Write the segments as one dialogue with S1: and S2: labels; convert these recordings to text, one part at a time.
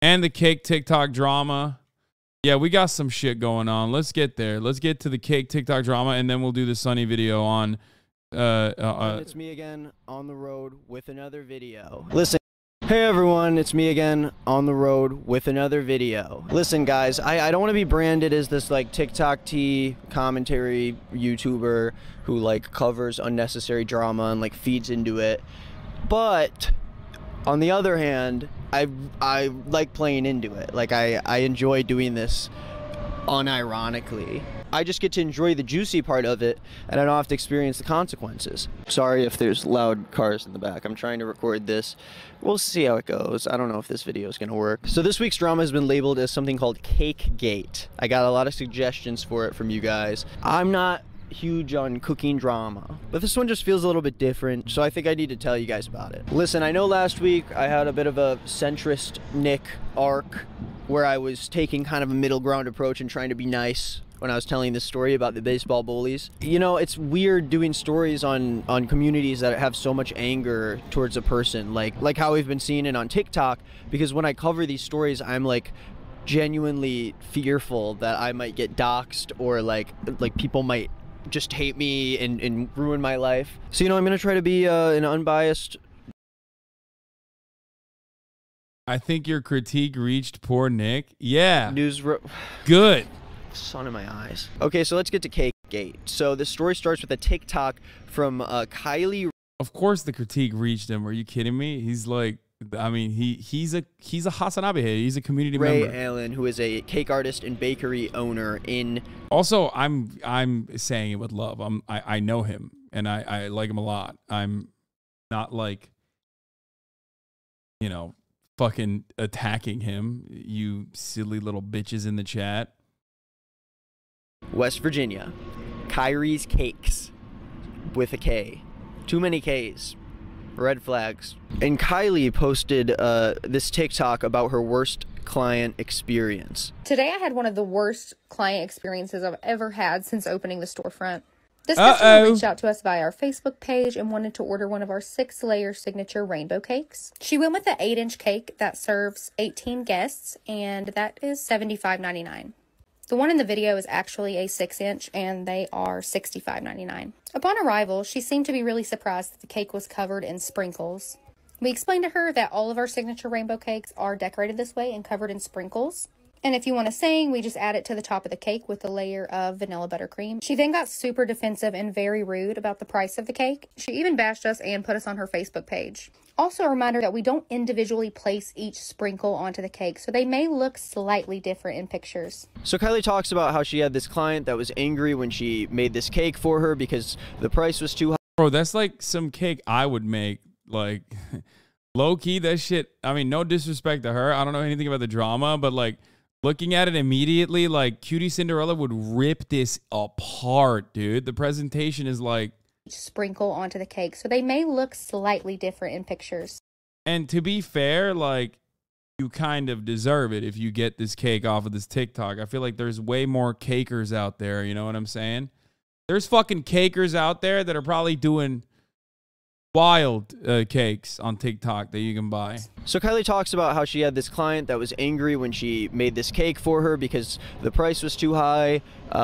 S1: And the cake TikTok drama. Yeah, we got some shit going on. Let's get there. Let's get to the cake TikTok drama, and then we'll do the Sunny video on...
S2: it's me again on the road with another video. Listen. Hey everyone, it's me again on the road with another video. Listen guys, I don't want to be branded as this like TikTok tea commentary YouTuber who like covers unnecessary drama and like feeds into it. But on the other hand, I like playing into it. Like I enjoy doing this unironically. I just get to enjoy the juicy part of it, and I don't have to experience the consequences. Sorry if there's loud cars in the back. I'm trying to record this. We'll see how it goes. I don't know if this video is going to work. So this week's drama has been labeled as something called Cake Gate. I got a lot of suggestions for it from you guys. I'm not huge on cooking drama, but this one just feels a little bit different, so I think I need to tell you guys about it. Listen, I know last week I had a bit of a centrist Nick arc where I was taking kind of a middle ground approach and trying to be nice when I was telling this story about the baseball bullies. You know, it's weird doing stories on communities that have so much anger towards a person, like how we've been seeing it on TikTok, because when I cover these stories, I'm like genuinely fearful that I might get doxxed or like people might just hate me and ruin my life. So, you know, I'm gonna try to be an unbiased...
S1: I think your critique reached poor Nick. Yeah.
S2: Good. Sun in my eyes. Okay, so let's get to Cake Gate. So the story starts with a TikTok from Kylie.
S1: Of course the critique reached him. Are you kidding me? He's like, I mean, he's a HasanAbi. He's a community member.
S2: Ray Allen, who is a cake artist and bakery owner in...
S1: Also, I'm saying it with love. I know him and I like him a lot. I'm not like, you know, fucking attacking him, you silly little bitches in the chat.
S2: West Virginia. Kyrie's Cakes with a K. Too many Ks. Red flags. And Kylie posted this TikTok about her worst client experience.
S3: Today I had one of the worst client experiences I've ever had since opening the storefront. This customer reached out to us via our Facebook page and wanted to order one of our 6-layer signature rainbow cakes. She went with an 8-inch cake that serves 18 guests, and that is $75.99. The one in the video is actually a 6-inch, and they are $65.99. Upon arrival, she seemed to be really surprised that the cake was covered in sprinkles. We explained to her that all of our signature rainbow cakes are decorated this way and covered in sprinkles. And if you want to sing, we just add it to the top of the cake with a layer of vanilla buttercream. She then got super defensive and very rude about the price of the cake. She even bashed us and put us on her Facebook page. Also a reminder that we don't individually place each sprinkle onto the cake, so they may look slightly different in pictures.
S2: So Kylie talks about how she had this client that was angry when she made this cake for her because the price was too high.
S1: Bro, that's like some cake I would make. Like, low-key, that shit, I mean, no disrespect to her. I don't know anything about the drama, but like, looking at it immediately, like, Cutie Cinderella would rip this apart, dude. The presentation is like...
S3: sprinkle onto the cake, so they may look slightly different in pictures.
S1: And to be fair, like, you kind of deserve it if you get this cake off of this TikTok. I feel like there's way more cakers out there, you know what I'm saying? There's fucking cakers out there that are probably doing wild cakes on TikTok that you can buy.
S2: So Kylie talks about how she had this client that was angry when she made this cake for her because the price was too high.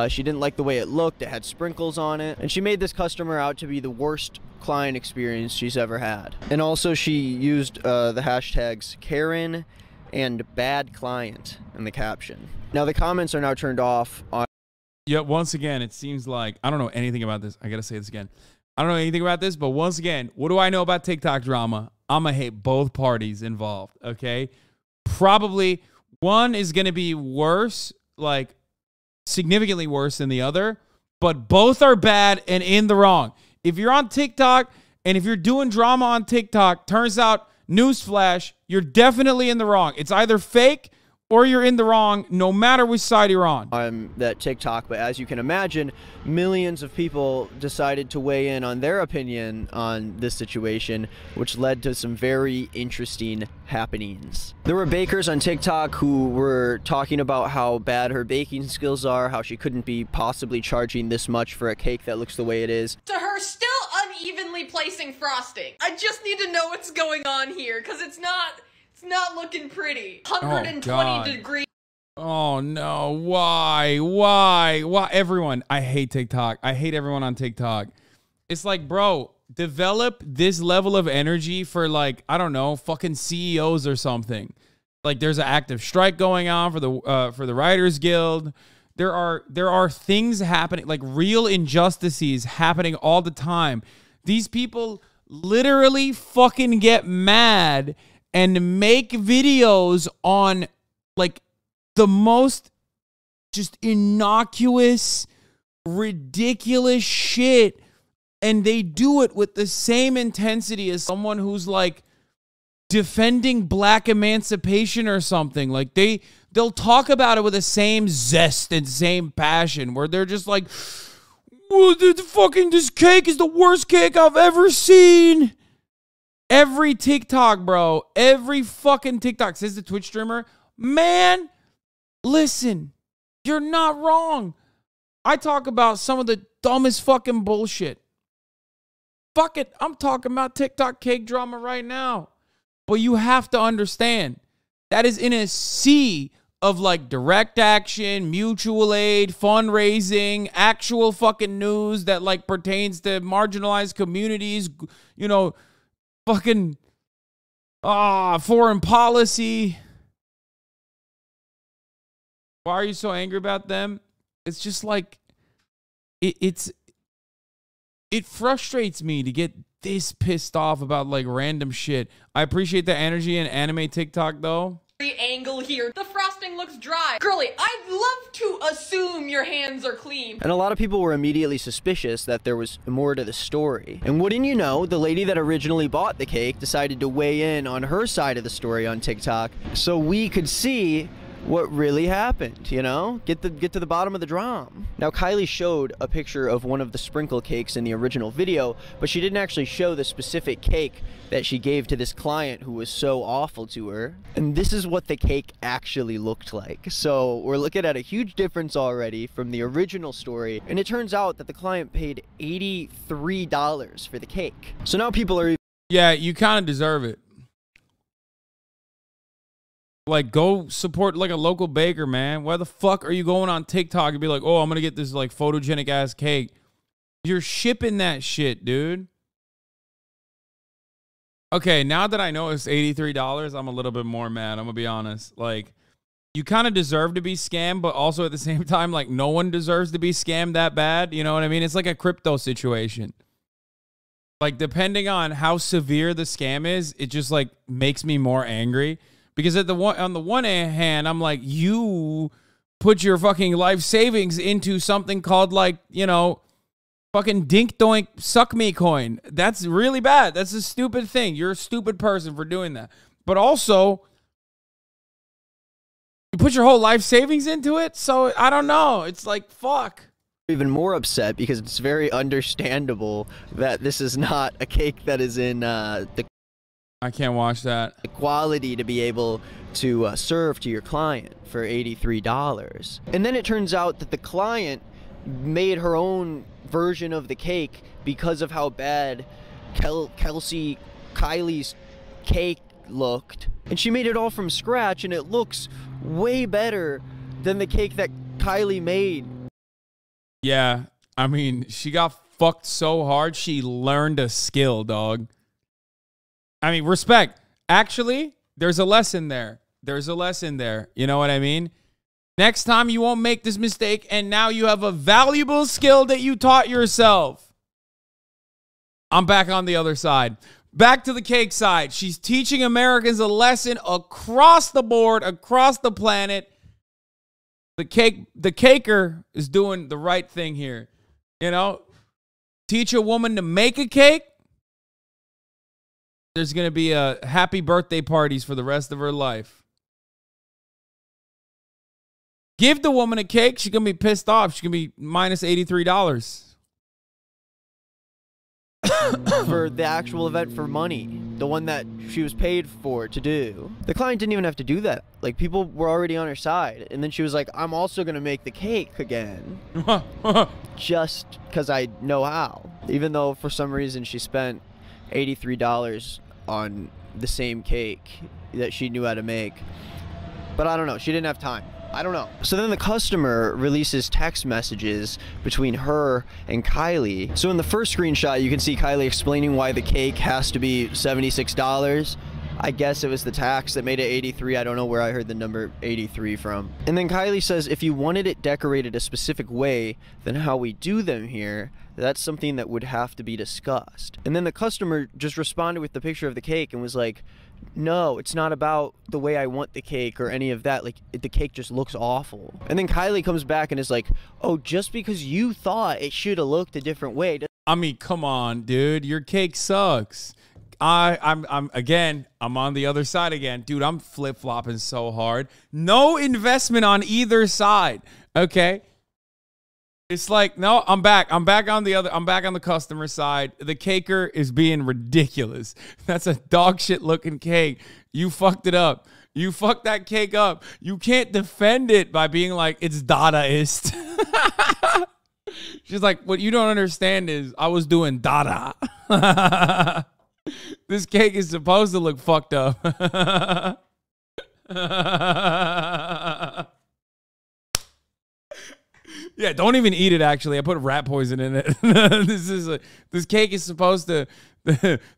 S2: She didn't like the way it looked. It had sprinkles on it. And she made this customer out to be the worst client experience she's ever had. And also she used the hashtags Karen and bad client in the caption. Now the comments are now turned off on...
S1: Yeah, once again, it seems like... I don't know anything about this. I gotta say this again. I don't know anything about this, but once again, what do I know about TikTok drama? I'm going to hate both parties involved, okay? Probably one is going to be worse, like significantly worse than the other, but both are bad and in the wrong. If you're on TikTok and if you're doing drama on TikTok, turns out, newsflash, you're definitely in the wrong. It's either fake or you're in the wrong, no matter which side you're on.
S2: That TikTok, but as you can imagine, millions of people decided to weigh in on their opinion on this situation, which led to some very interesting happenings. There were bakers on TikTok who were talking about how bad her baking skills are, how she couldn't be possibly charging this much for a cake that looks the way it is.
S4: To her, still unevenly placing frosting. I just need to know what's going on here, because it's not It's not looking pretty. 120 degrees.
S1: Oh no, why? Everyone, I hate TikTok. I hate everyone on TikTok. It's like, bro, develop this level of energy for, like, I don't know, fucking CEOs or something. Like, there's an active strike going on for the Writers Guild. There are things happening, like real injustices happening all the time. These people literally fucking get mad and make videos on, like, the most just innocuous, ridiculous shit, and they do it with the same intensity as someone who's, like, defending black emancipation or something. Like, they'll talk about it with the same zest and same passion, where they're just like, "Well, this cake is the worst cake I've ever seen." Every TikTok, bro, every fucking TikTok, says the Twitch streamer, man, listen, you're not wrong. I talk about some of the dumbest fucking bullshit. Fuck it, I'm talking about TikTok cake drama right now. But you have to understand, that is in a sea of, like, direct action, mutual aid, fundraising, actual fucking news that, like, pertains to marginalized communities, you know, fucking foreign policy. Why are you so angry about them? It's just like, it frustrates me to get this pissed off about, like, random shit. I appreciate the energy in anime TikTok, though.
S4: Angle here. The frosting looks dry. Girly, I'd love to assume your hands are clean.
S2: And a lot of people were immediately suspicious that there was more to the story. And wouldn't you know, the lady that originally bought the cake decided to weigh in on her side of the story on TikTok so we could see what really happened, you know? Get to the bottom of the drama. Now, Kylie showed a picture of one of the sprinkle cakes in the original video, but she didn't actually show the specific cake that she gave to this client who was so awful to her. And this is what the cake actually looked like. So we're looking at a huge difference already from the original story, and it turns out that the client paid $83 for the cake. So now people are...
S1: Yeah, you kind of deserve it. Like, go support, like, a local baker, man. Why the fuck are you going on TikTok and be like, oh, I'm going to get this, like, photogenic ass cake? You're shipping that shit, dude. Okay, now that I know it's $83, I'm a little bit more mad. I'm going to be honest. Like, you kind of deserve to be scammed, but also at the same time, like, no one deserves to be scammed that bad. You know what I mean? It's like a crypto situation. Like, depending on how severe the scam is, it just, like, makes me more angry. Because on the one hand, I'm like, you put your fucking life savings into something called, like, you know, fucking dink doink suck me coin. That's really bad. That's a stupid thing. You're a stupid person for doing that. But also, you put your whole life savings into it. So I don't know. It's like, fuck.
S2: Even more upset because it's very understandable that this is not a cake that is in the...
S1: I can't watch that.
S2: The quality to be able to serve to your client for $83. And then it turns out that the client made her own version of the cake because of how bad Kylie's cake looked. And she made it all from scratch, and it looks way better than the cake that Kylie made.
S1: Yeah, I mean, she got fucked so hard, she learned a skill, dog. I mean, respect. Actually, there's a lesson there. There's a lesson there. You know what I mean? Next time you won't make this mistake, and now you have a valuable skill that you taught yourself. I'm back on the other side. Back to the cake side. She's teaching Americans a lesson across the board, across the planet. The caker is doing the right thing here. You know, teach a woman to make a cake. There's going to be happy birthday parties for the rest of her life. Give the woman a cake, she's going to be pissed off. She's going to be minus $83.
S2: For the actual event for money. The one that she was paid for to do. The client didn't even have to do that. Like, people were already on her side. And then she was like, I'm also going to make the cake again. Just because I know how. Even though for some reason she spent $83 on the same cake that she knew how to make. But I don't know. She didn't have time. I don't know. So then the customer releases text messages between her and Kylie. So in the first screenshot, you can see Kylie explaining why the cake has to be $76. I guess it was the tax that made it 83. I don't know where I heard the number 83 from. And then Kylie says, if you wanted it decorated a specific way than how we do them here, that's something that would have to be discussed. And then the customer just responded with the picture of the cake and was like, no, it's not about the way I want the cake or any of that. Like, the cake just looks awful. And then Kylie comes back and is like, oh, just because you thought it should have looked a different way.
S1: I mean, come on, dude. Your cake sucks. I'm on the other side again. Dude, I'm flip-flopping so hard. No investment on either side. Okay? It's like, no, I'm back. I'm back on the customer side. The caker is being ridiculous. That's a dog shit looking cake. You fucked it up. You fucked that cake up. You can't defend it by being like, it's Dadaist. She's like, what you don't understand is I was doing Dada. This cake is supposed to look fucked up. Yeah, don't even eat it, actually. I put rat poison in it. This cake is supposed to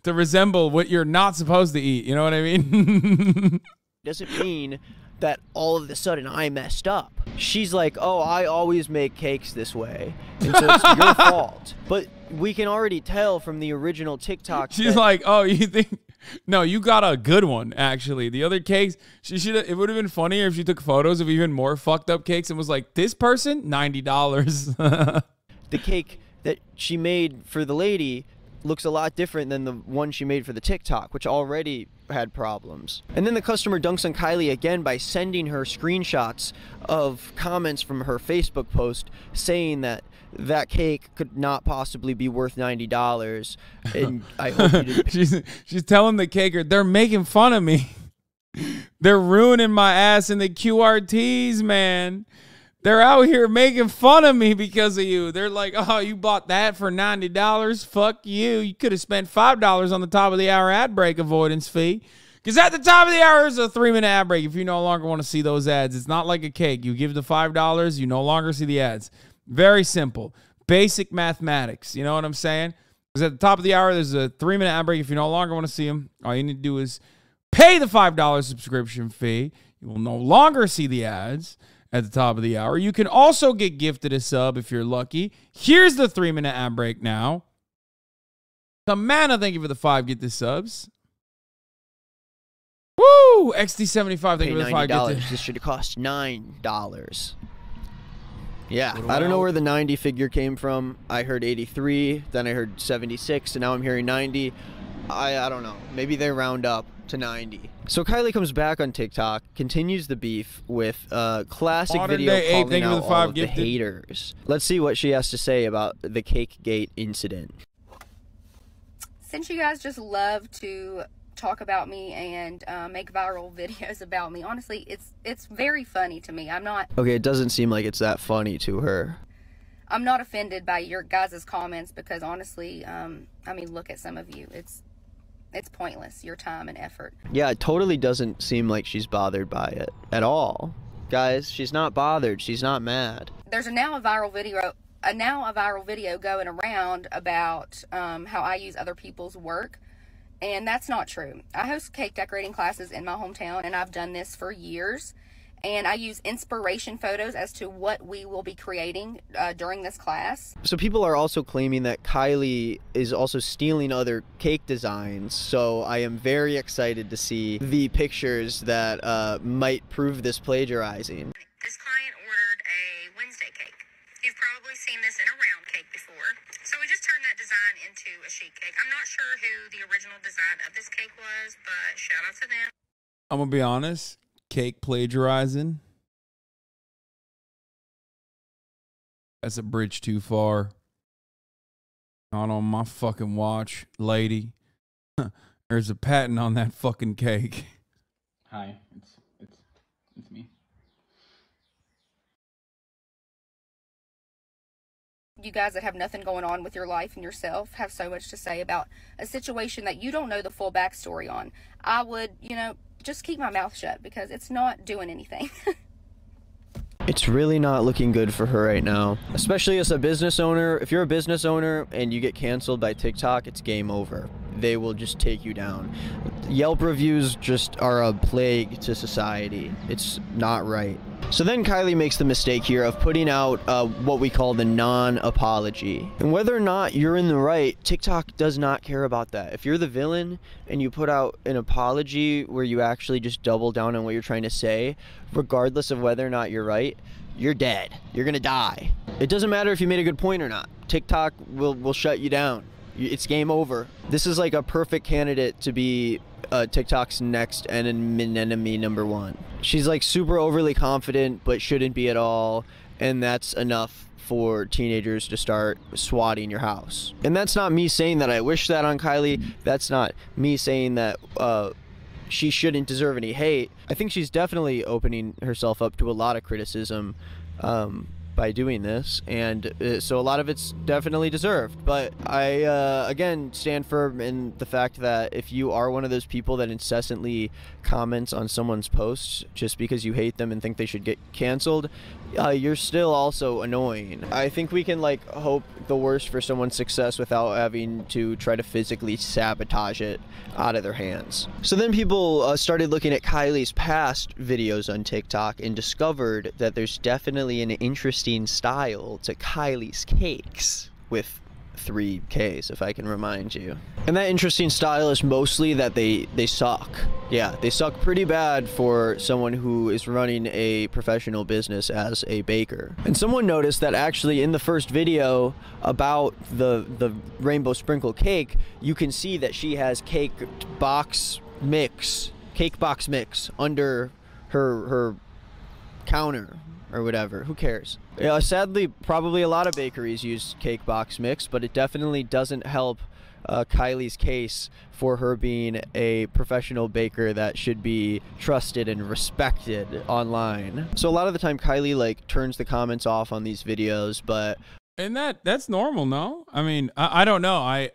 S1: resemble what you're not supposed to eat. You know what I mean?
S2: Doesn't mean that all of a sudden I messed up. She's like, oh, I always make cakes this way, and so it's your fault. But we can already tell from the original TikTok.
S1: She's like, oh, you think... No, you got a good one, actually. The other cakes, it would have been funnier if she took photos of even more fucked up cakes and was like, this person, $90.
S2: The cake that she made for the lady looks a lot different than the one she made for the TikTok, which already had problems. And then the customer dunks on Kylie again by sending her screenshots of comments from her Facebook post saying that that cake could not possibly be worth $90. And I hope you didn't.
S1: She's telling the caker, they're making fun of me. They're ruining my ass in the QRTs, man. They're out here making fun of me because of you. They're like, oh, you bought that for $90? Fuck you. You could have spent $5 on the top of the hour ad break avoidance fee. Because at the top of the hour is a 3-minute ad break if you no longer want to see those ads. It's not like a cake. You give the $5, you no longer see the ads. Very simple. Basic mathematics. You know what I'm saying? Because at the top of the hour, there's a 3-minute ad break. If you no longer want to see them, all you need to do is pay the $5 subscription fee. You will no longer see the ads at the top of the hour. You can also get gifted a sub if you're lucky. Here's the 3-minute ad break now. Samantha, thank you for the 5 get the subs. Woo! XD75, thank you for the 5 get the...
S2: This should have cost $9. Yeah, I don't know where the 90 figure came from. I heard 83, then I heard 76, and now I'm hearing 90. I don't know. Maybe they round up to 90. So Kylie comes back on TikTok, continues the beef with a classic video calling out all of the haters. Let's see what she has to say about the Cake Gate incident.
S3: Since you guys just love to talk about me and make viral videos about me, honestly, it's very funny to me. I'm not...
S2: Okay, it doesn't seem like it's that funny to her.
S3: I'm not offended by your guys' comments because honestly, I mean, look at some of you. It's pointless, your time and effort.
S2: Yeah, it totally doesn't seem like she's bothered by it at all. Guys, she's not bothered. She's not mad.
S3: There's now a viral video going around about how I use other people's work. And that's not true. I host cake decorating classes in my hometown, and I've done this for years. And I use inspiration photos as to what we will be creating during this class. So
S2: people are also claiming that Kylie is also stealing other cake designs. So I am very excited to see the pictures that might prove this plagiarizing.
S3: This client ordered a Wednesday cake. You've probably seen this in a round cake before. So we just turned that design into a sheet cake. I'm not sure who the original design of this cake was, but shout out to them.
S1: I'm going to be honest. Cake plagiarizing. That's a bridge too far. Not on my fucking watch, lady. There's a patent on that fucking cake.
S5: Hi, it's me.
S3: you guys that have nothing going on with your life and yourself have so much to say about a situation that you don't know the full backstory on. I would, you know, just keep my mouth shut because it's not doing anything.
S2: It's really not looking good for her right now, especially as a business owner. If you're a business owner and you get canceled by TikTok, it's game over. They will just take you down. Yelp reviews just are a plague to society. It's not right. So then Kylie makes the mistake here of putting out what we call the non-apology. And whether or not you're in the right, TikTok does not care about that. If you're the villain and you put out an apology where you actually just double down on what you're trying to say, regardless of whether or not you're right, you're dead. You're gonna die. It doesn't matter if you made a good point or not. TikTok will shut you down. It's game over. This is like a perfect candidate to be TikTok's next enemy number one. She's like super overly confident, but shouldn't be at all, and that's enough for teenagers to start swatting your house. And that's not me saying that I wish that on Kylie. That's not me saying that she shouldn't deserve any hate. I think she's definitely opening herself up to a lot of criticism by doing this, and so a lot of it's definitely deserved. But I again stand firm in the fact that if you are one of those people that incessantly comments on someone's posts just because you hate them and think they should get canceled, you're still also annoying. I think we can like hope the worst for someone's success without having to try to physically sabotage it out of their hands. So then people started looking at Kylie's past videos on TikTok and discovered that there's definitely an interesting style to Kylie's cakes, with 3 Ks, if I can remind you. And that interesting style is mostly that they suck. Yeah, they suck pretty bad for someone who is running a professional business as a baker. And someone noticed that actually in the first video about the rainbow sprinkle cake, you can see that she has cake box mix under her counter or whatever. Who cares? Yeah, sadly, probably a lot of bakeries use cake box mix, but it definitely doesn't help Kylie's case for her being a professional baker that should be trusted and respected online. So a lot of the time Kylie like turns the comments off on these videos, but
S1: and that's normal, no? I mean, I don't know.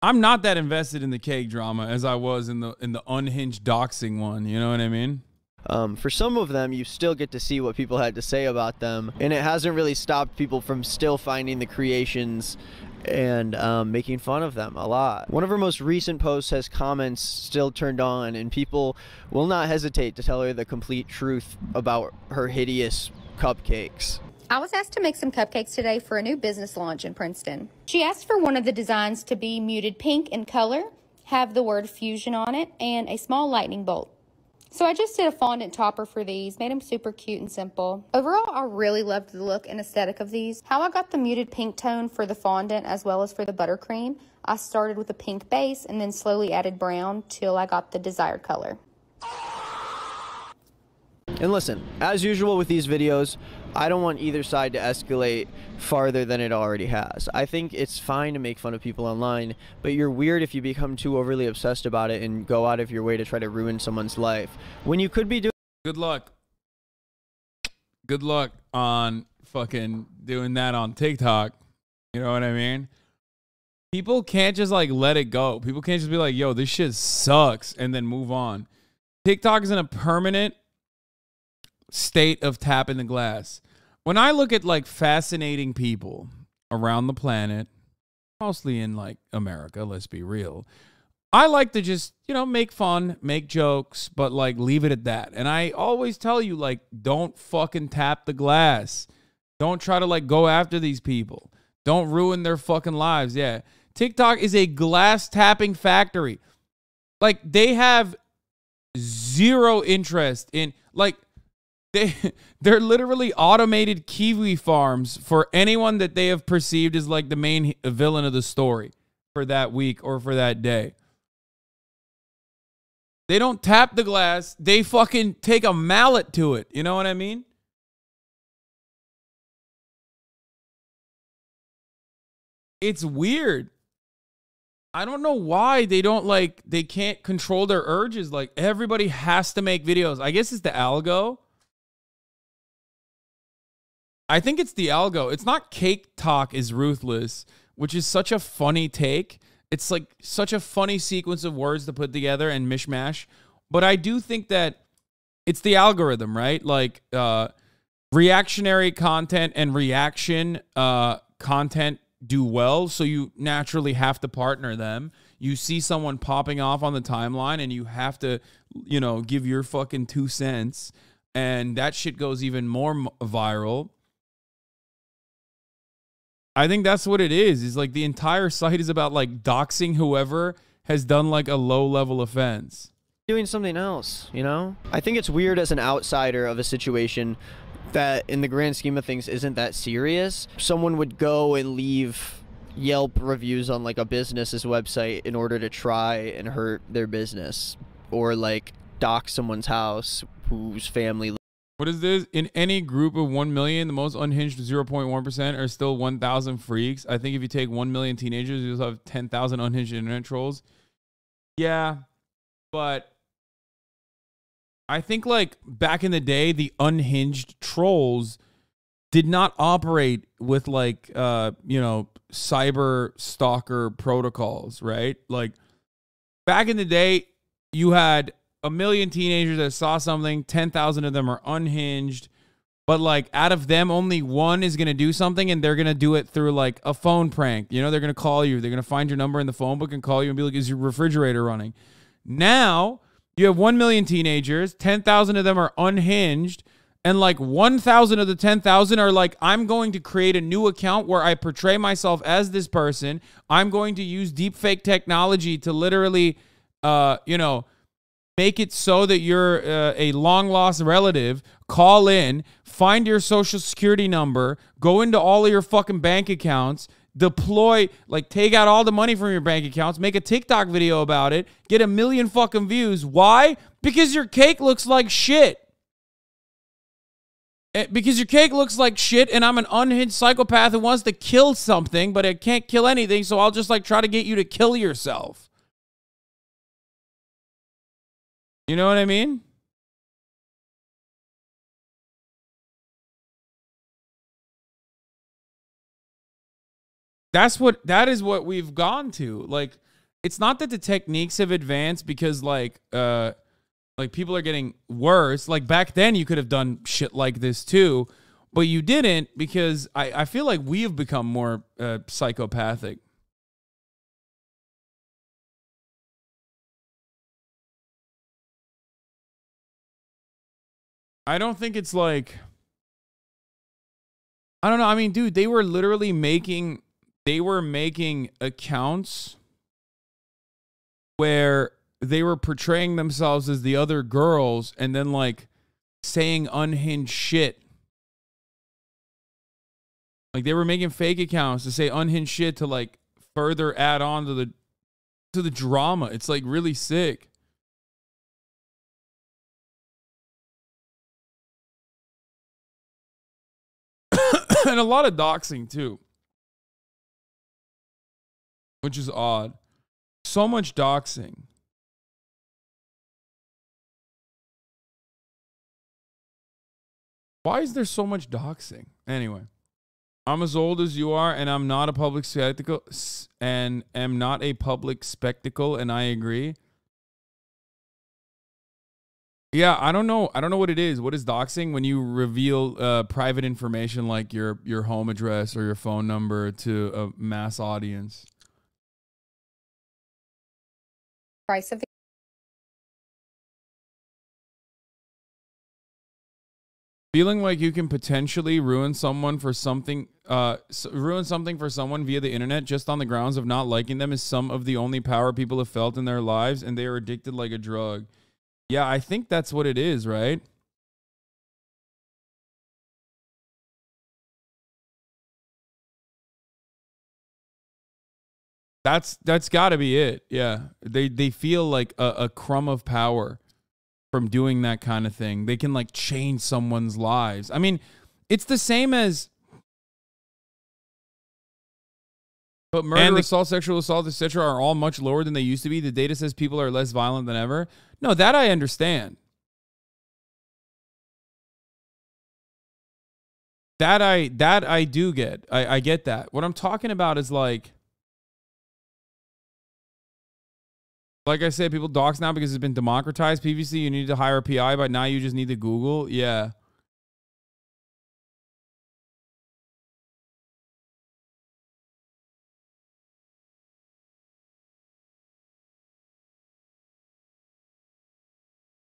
S1: I'm not that invested in the cake drama as I was in the unhinged doxing one, you know what I mean?
S2: For some of them, you still get to see what people had to say about them, and it hasn't really stopped people from still finding the creations and making fun of them a lot. One of her most recent posts has comments still turned on, and people will not hesitate to tell her the complete truth about her hideous cupcakes.
S3: I was asked to make some cupcakes today for a new business launch in Princeton. She asked for one of the designs to be muted pink in color, have the word fusion on it, and a small lightning bolt. So I just did a fondant topper for these, made them super cute and simple. Overall, I really loved the look and aesthetic of these. How I got the muted pink tone for the fondant as well as for the buttercream, I started with a pink base and then slowly added brown till I got the desired color.
S2: And listen, as usual with these videos, I don't want either side to escalate farther than it already has. I think it's fine to make fun of people online, but you're weird if you become too overly obsessed about it and go out of your way to try to ruin someone's life when you could be doing.
S1: Good luck. Good luck on fucking doing that on TikTok. You know what I mean? People can't just like let it go. People can't just be like, yo, this shit sucks and then move on. TikTok is in a permanent state of tapping the glass. When I look at like fascinating people around the planet, mostly in like America, let's be real, I like to just, you know, make fun, make jokes, but like leave it at that. And I always tell you, like, don't fucking tap the glass. Don't try to like go after these people. Don't ruin their fucking lives. Yeah. TikTok is a glass tapping factory. Like, they have zero interest in like, they're literally automated kiwi farms for anyone that they have perceived as like the main villain of the story for that week or for that day. They don't tap the glass. They fucking take a mallet to it. You know what I mean? It's weird. I don't know why they don't like, they can't control their urges. Like, everybody has to make videos. I guess it's the algo. I think it's the algo. It's not cake talk is ruthless, which is such a funny take. It's like such a funny sequence of words to put together and mishmash. But I do think that it's the algorithm, right? Like reactionary content and reaction content do well. So you naturally have to partner them. You see someone popping off on the timeline and you have to, you know, give your fucking 2 cents. And that shit goes even more viral. I think that's what it is like the entire site is about like doxing whoever has done like a low level offense.
S2: Doing something else, you know? I think it's weird as an outsider of a situation that in the grand scheme of things isn't that serious. Someone would go and leave Yelp reviews on like a business's website in order to try and hurt their business, or like dox someone's house whose family.
S1: What is this? In any group of 1 million, the most unhinged 0.1% are still 1,000 freaks. I think if you take 1 million teenagers, you'll have 10,000 unhinged internet trolls. Yeah, but I think like back in the day, the unhinged trolls did not operate with like, you know, cyber stalker protocols, right? Like back in the day, you had 1 million teenagers that saw something, 10,000 of them are unhinged, but like out of them, only one is going to do something, and they're going to do it through like a phone prank. You know, they're going to call you. They're going to find your number in the phone book and call you and be like, is your refrigerator running? Now you have 1 million teenagers, 10,000 of them are unhinged, and like 1,000 of the 10,000 are like, I'm going to create a new account where I portray myself as this person. I'm going to use deepfake technology to literally, you know, make it so that you're a long-lost relative, call in, find your social security number, go into all of your fucking bank accounts, deploy, like take out all the money from your bank accounts, make a TikTok video about it, get 1 million fucking views. Why? Because your cake looks like shit. Because your cake looks like shit, and I'm an unhinged psychopath who wants to kill something, but I can't kill anything, so I'll just like try to get you to kill yourself. You know what I mean? That is what we've gone to. Like, it's not that the techniques have advanced because like people are getting worse. Like back then you could have done shit like this too, but you didn't because I feel like we have become more psychopathic. I don't think it's like, I don't know. I mean, dude, they were literally making accounts where they were portraying themselves as the other girls and then like saying unhinged shit. Like they were making fake accounts to say unhinged shit to like further add on to the drama. It's like really sick. And a lot of doxing too, which is odd. So much doxing. Why is there so much doxing? Anyway, I'm as old as you are, and I'm not a public spectacle, and am not a public spectacle, and I agree. Yeah, I don't know. I don't know what it is. What is doxing? When you reveal private information like your home address or your phone number to a mass audience.
S3: Price of the
S1: Feeling like you can potentially ruin someone for something, ruin something for someone via the internet just on the grounds of not liking them is some of the only power people have felt in their lives, and they are addicted like a drug. Yeah, I think that's what it is, right? That's got to be it. Yeah, they feel like a crumb of power from doing that kind of thing. They can like change someone's lives. I mean, it's the same as, but murder, assault, sexual assault, etc. are all much lower than they used to be. The data says people are less violent than ever. No, that I understand. That I do get. I get that. What I'm talking about is like I said, people dox now because it's been democratized. Previously, you needed to hire a PI, but now you just need to Google. Yeah.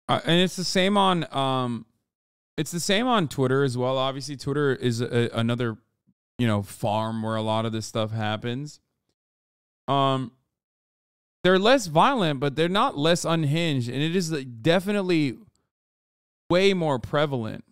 S1: And it's the same on Twitter as well. Obviously, Twitter is another, farm where a lot of this stuff happens. They're less violent, but they're not less unhinged, and it is definitely way more prevalent.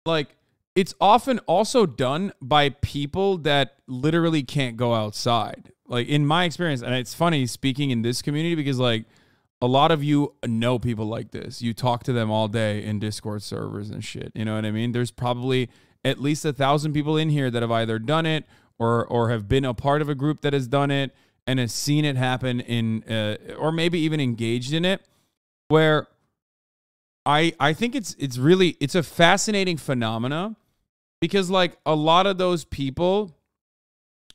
S1: Like, it's often also done by people that literally can't go outside. Like, in my experience, and it's funny speaking in this community because, like, a lot of you know people like this. You talk to them all day in Discord servers and shit. You know what I mean? There's probably at least 1,000 people in here that have either done it or have been a part of a group that has done it and has seen it happen or maybe even engaged in it, where I think it's a fascinating phenomena because, like, a lot of those people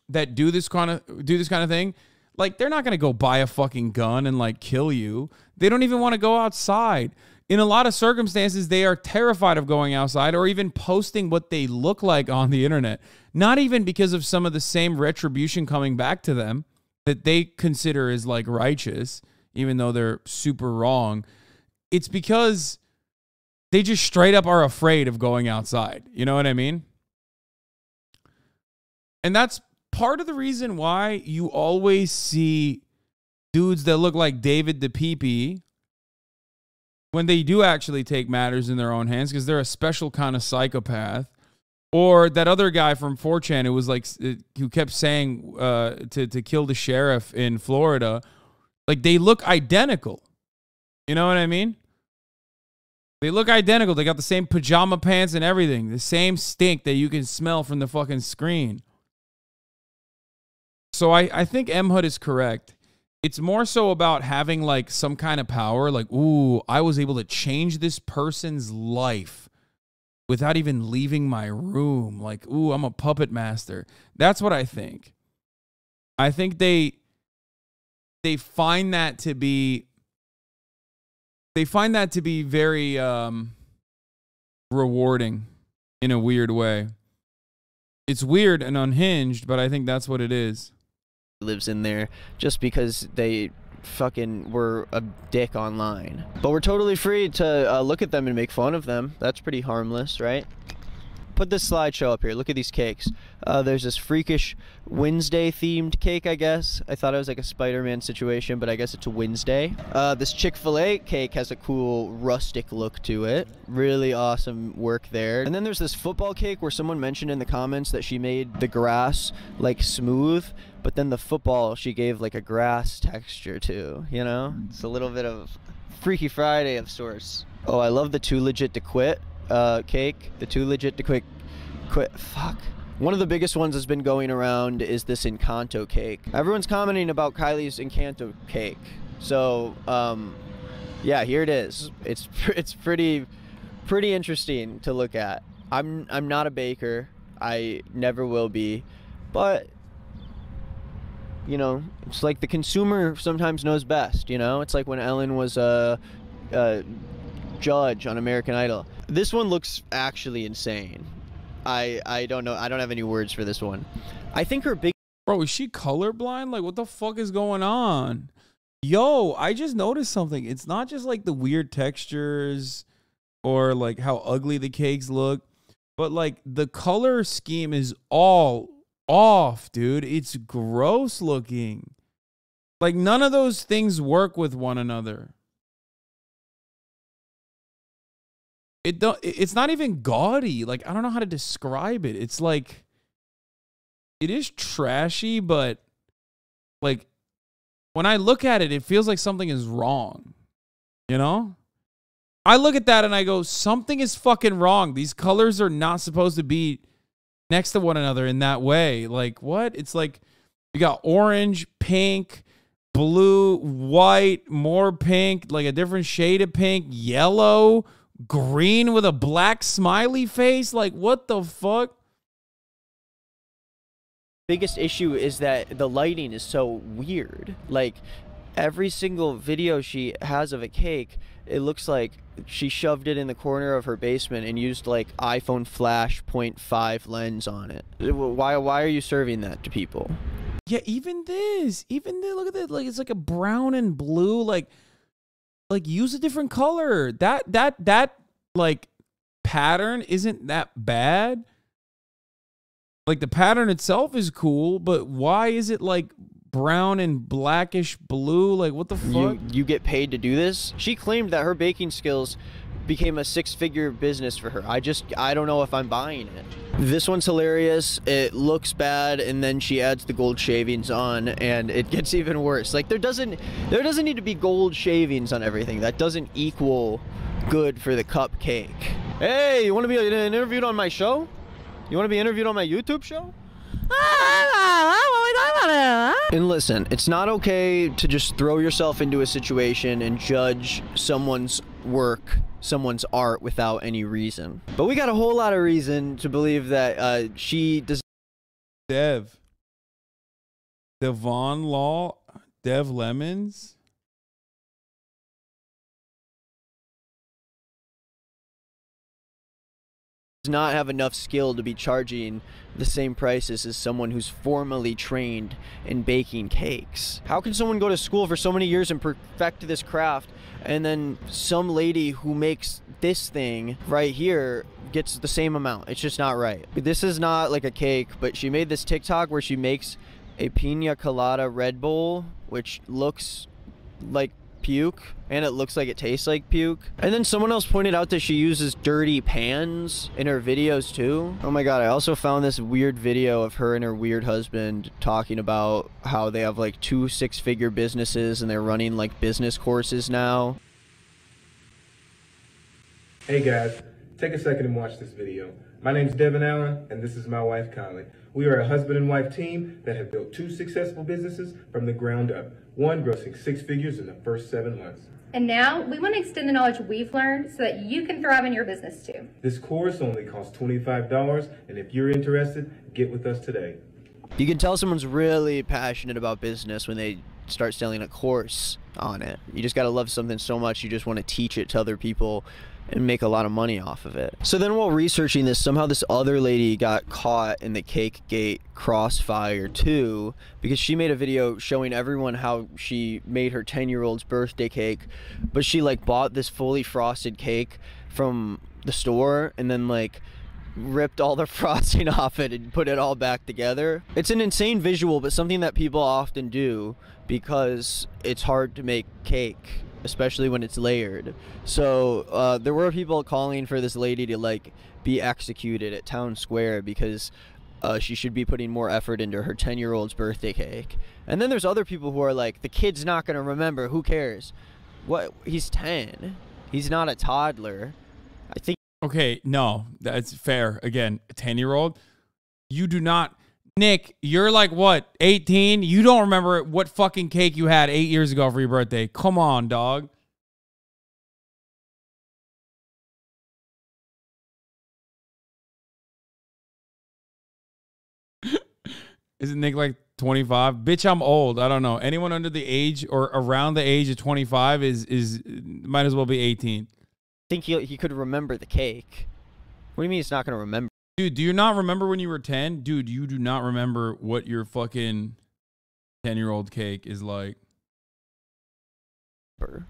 S1: that do this kind of thing, like, they're not going to go buy a fucking gun and, like, kill you. They don't even want to go outside. In a lot of circumstances, they are terrified of going outside or even posting what they look like on the internet. Not even because of some of the same retribution coming back to them that they consider is, like, righteous, even though they're super wrong. It's because they just straight up are afraid of going outside. You know what I mean? And that's part of the reason why you always see dudes that look like David the Peepee when they do actually take matters in their own hands because they're a special kind of psychopath. Or that other guy from 4chan who was like, who kept saying to kill the sheriff in Florida. Like, they look identical. You know what I mean? They look identical. They got the same pajama pants and everything. The same stink that you can smell from the fucking screen. So I think M-Hood is correct. It's more so about having, like, some kind of power. Like, ooh, I was able to change this person's life without even leaving my room. Like, ooh, I'm a puppet master. That's what I think. I think they find that to be very rewarding in a weird way. It's weird and unhinged, but I think that's what it is.
S2: Lives in there just because they fucking were a dick online. But we're totally free to look at them and make fun of them. That's pretty harmless, right? Put this slideshow up here. Look at these cakes. There's this freakish Wednesday themed cake, I guess. I thought it was like a Spider-Man situation, but I guess it's a Wednesday. This Chick-fil-A cake has a cool rustic look to it. Really awesome work there. And then there's this football cake where someone mentioned in the comments that she made the grass like smooth, but then the football she gave like a grass texture to, you know? It's a little bit of Freaky Friday of sorts. Oh, I love the Too Legit to Quit cake. The Too Legit to Quit. Fuck. One of the biggest ones that's been going around is this Encanto cake. Everyone's commenting about Kylie's Encanto cake. So, yeah, here it is. It's pretty interesting to look at. I'm not a baker. I never will be. But, you know, it's like the consumer sometimes knows best, you know? It's like when Ellen was a judge on American Idol. This one looks actually insane. I don't know. I don't have any words for this one. I think her big...
S1: Bro, is she colorblind? Like, what the fuck is going on? Yo, I just noticed something. It's not just like the weird textures or like how ugly the cakes look, but like the color scheme is all off, dude. It's gross looking. Like, none of those things work with one another. It's not even gaudy. Like, I don't know how to describe it. It's like, it is trashy, but like when I look at it, it feels like something is wrong. You know? I look at that and I go, something is fucking wrong. These colors are not supposed to be next to one another in that way. Like, what? It's like you got orange, pink, blue, white, more pink, like a different shade of pink, yellow, green with a black smiley face. Like, what the fuck?
S2: Biggest issue is that the lighting is so weird. Like, every single video she has of a cake, it looks like she shoved it in the corner of her basement and used like iPhone flash 0.5 lens on it. Why are you serving that to people?
S1: Yeah, even this, look at that. Like, it's like a brown and blue. Like use a different color. That like pattern isn't that bad. Like, the pattern itself is cool, but why is it like brown and blackish blue? Like, what the fuck?
S2: You get paid to do this? She claimed that her baking skills became a 6-figure business for her. I don't know if I'm buying it. This one's hilarious. It looks bad, and then she adds the gold shavings on, and it gets even worse. Like, there doesn't need to be gold shavings on everything. That doesn't equal good for the cupcake. Hey, you want to be interviewed on my show? You want to be interviewed on my YouTube show? And listen, it's not okay to just throw yourself into a situation and judge someone's work, someone's art without any reason. But we got a whole lot of reason to believe that she does.
S1: Devon Law, Dev Lemons.
S2: Does not have enough skill to be charging the same prices as someone who's formally trained in baking cakes. How can someone go to school for so many years and perfect this craft, and then some lady who makes this thing right here gets the same amount? It's just not right. This is not like a cake, but she made this TikTok where she makes a pina colada Red Bull, which looks like puke, and it looks like it tastes like puke. And then someone else pointed out that she uses dirty pans in her videos too. Oh my god, I also found this weird video of her and her weird husband talking about how they have like 2 6-figure businesses and they're running like business courses now.
S6: Hey guys, take a second and watch this video. My name's Devin Allen, and this is my wife Kylie. We are a husband and wife team that have built 2 successful businesses from the ground up. One grossing 6 figures in the first 7 months.
S3: And now we want to extend the knowledge we've learned so that you can thrive in your business too.
S6: This course only costs $25, and if you're interested, get with us today.
S2: You can tell someone's really passionate about business when they start selling a course on it. You just gotta love something so much you just want to teach it to other people and make a lot of money off of it. So then while researching this, somehow this other lady got caught in the Cakegate crossfire too, because she made a video showing everyone how she made her 10-year-old's birthday cake, but she like bought this fully frosted cake from the store and then like ripped all the frosting off it and put it all back together. It's an insane visual, but something that people often do because it's hard to make cake, especially when it's layered. So there were people calling for this lady to like be executed at Town Square because she should be putting more effort into her 10-year-old's birthday cake. And then there's other people who are like, the kid's not gonna remember, who cares? What? He's 10. He's not a toddler. I think.
S1: Okay, no, that's fair. Again, a 10-year-old, you do not. Nick, you're like, what, 18? You don't remember what fucking cake you had 8 years ago for your birthday. Come on, dog. Isn't Nick like 25? Bitch, I'm old. I don't know. Anyone under the age or around the age of 25 is might as well be 18.
S2: I think he could remember the cake. What do you mean he's not going to remember?
S1: Dude, do you not remember when you were 10? Dude, you do not remember what your fucking 10-year-old cake is like.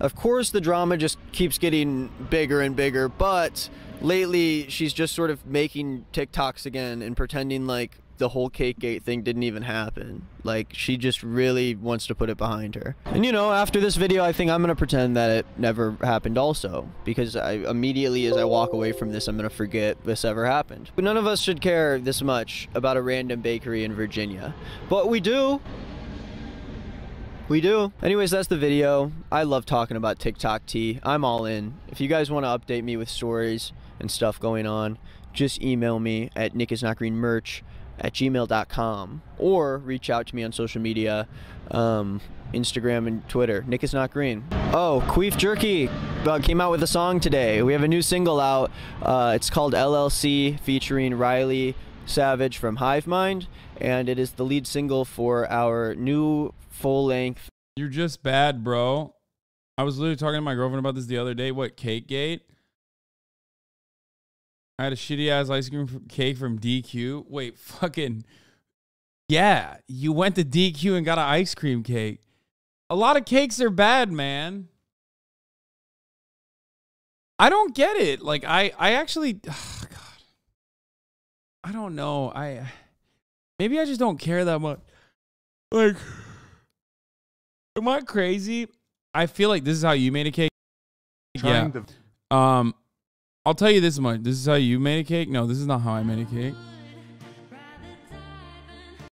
S2: Of course, the drama just keeps getting bigger and bigger, but lately she's just sort of making TikToks again and pretending like the whole Cakegate thing didn't even happen. Like, she just really wants to put it behind her. And you know, after this video, I think I'm gonna pretend that it never happened also, because I immediately as I walk away from this, I'm gonna forget this ever happened. But none of us should care this much about a random bakery in Virginia, but we do. We do. Anyways, that's the video. I love talking about TikTok tea. I'm all in. If you guys want to update me with stories and stuff going on, just email me at nickisnotgreenmerch @gmail.com, or reach out to me on social media, Instagram and Twitter. Nick is not green. Oh, Queef Jerky came out with a song today. We have a new single out. It's called LLC, featuring Riley Savage from Hive Mind, and it is the lead single for our new full-length.
S1: You're just bad, bro. I was literally talking to my girlfriend about this the other day. What, Cake Gate? I had a shitty ass ice cream cake from DQ. Wait, fucking yeah, you went to DQ and got an ice cream cake. A lot of cakes are bad, man. I don't get it. Like I actually, oh God, I don't know. Maybe I just don't care that much. Like, am I crazy? I feel like this is how you made a cake. Yeah. I'll tell you this much. This is how you made a cake. No, this is not how I made a cake.